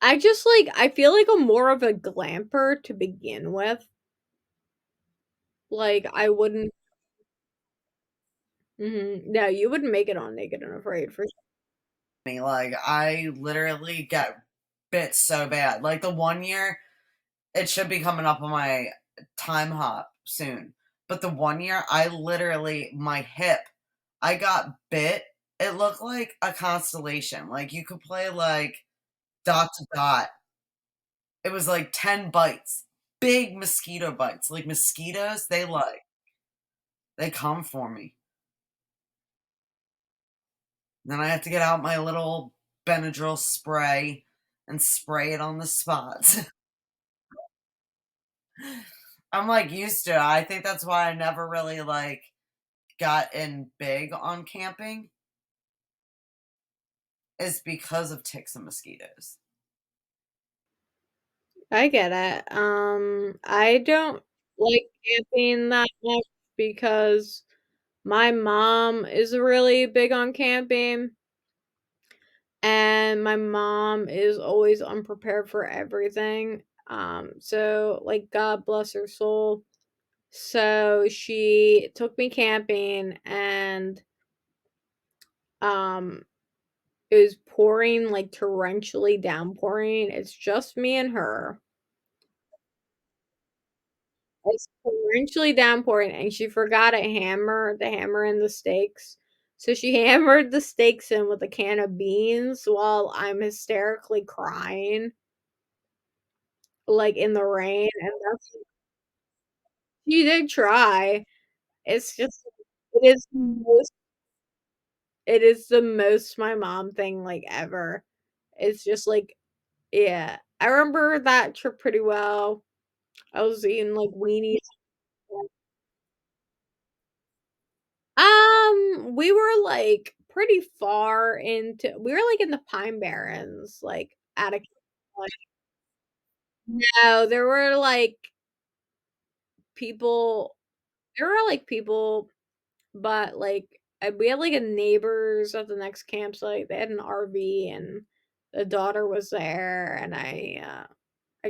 I just like I feel like I'm more of a glamper to begin with. Like I wouldn't no, you wouldn't make it on Naked and Afraid for sure. Me, like, I literally got bit so bad. Like, the one year, it should be coming up on my time hop soon. But the one year, I literally, my hip, I got bit. It looked like a constellation. Like, you could play, like, dot to dot. It was like 10 bites. Big mosquito bites. Like, mosquitoes, they come for me. Then I have to get out my little Benadryl spray and spray it on the spots. I'm like used to it. I think that's why I never really like got in big on camping is because of ticks and mosquitoes. I get it. I don't like camping that much because my mom is really big on camping, and my mom is always unprepared for everything. So like God bless her soul. So she took me camping and um it was pouring like torrentially downpouring. It's just me and her. It's torrentially downpouring, and she forgot a hammer, the hammer and the stakes. So she hammered the stakes in with a can of beans while I'm hysterically crying, like in the rain. And that's she did try. It's just it is the most my mom thing like ever. It's just like yeah. I remember that trip pretty well. I was eating like weenies. We were, like, pretty far into we were, like, in the Pine Barrens, like, at a like no, people there were, like, people, but, like, we had, like, a neighbors at the next campsite, they had an RV, and the daughter was there, and I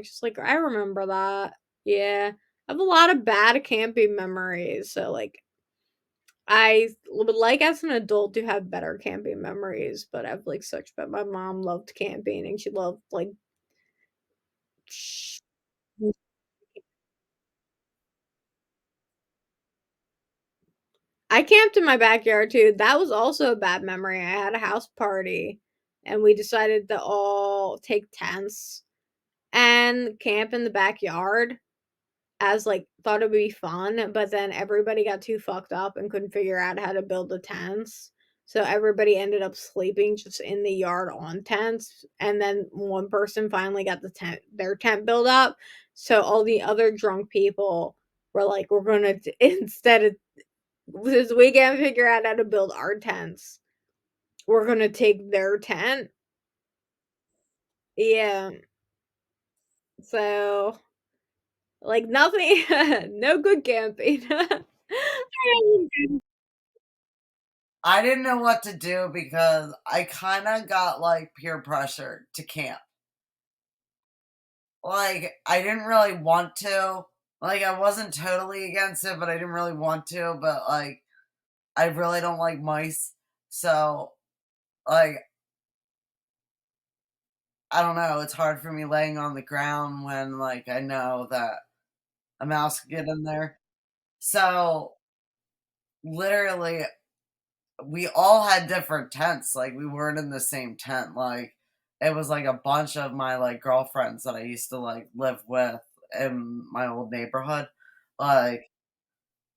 just, like I remember that. Yeah. I have a lot of bad camping memories, so, like I would like as an adult to have better camping memories, but I've like such but my mom loved camping and she loved like sh- I camped in my backyard too. That was also a bad memory. I had a house party and we decided to all take tents and camp in the backyard as like thought it would be fun, but then everybody got too fucked up and couldn't figure out how to build the tents. So everybody ended up sleeping just in the yard on tents, and then one person finally got their tent built up. So all the other drunk people were like, "We're gonna instead of since we can't figure out how to build our tents, we're gonna take their tent." Yeah. So like nothing, no good camping. I didn't know what to do because I kind of got like peer pressure to camp. Like, I didn't really want to. Like, I wasn't totally against it, but I didn't really want to. But, like, I really don't like mice. So, like, I don't know. It's hard for me laying on the ground when, like, I know that a mouse could get in there. So, literally, we all had different tents. Like, we weren't in the same tent. Like, it was like a bunch of my, like, girlfriends that I used to, like, live with in my old neighborhood. Like,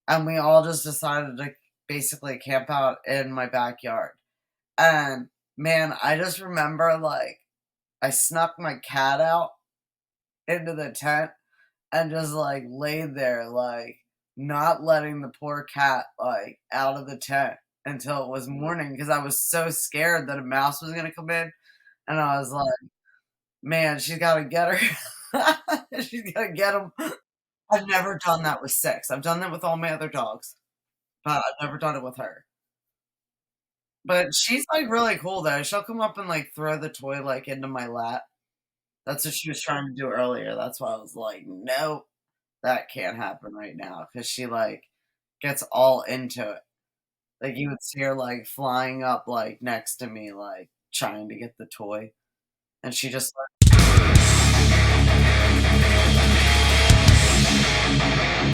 and we all just decided to basically camp out in my backyard. And man, I just remember like I snuck my cat out into the tent and just like laid there, like not letting the poor cat like out of the tent until it was morning because I was so scared that a mouse was gonna come in. And I was like, man, she's gotta get her. She's gotta get him. I've never done that with six. I've done that with all my other dogs, but I've never done it with her. But she's, like, really cool, though. She'll come up and, like, throw the toy, like, into my lap. That's what she was trying to do earlier, that's why I was like, "Nope, that can't happen right now," because she, like, gets all into it. Like, you would see her, like, flying up, like, next to me, like, trying to get the toy, and she just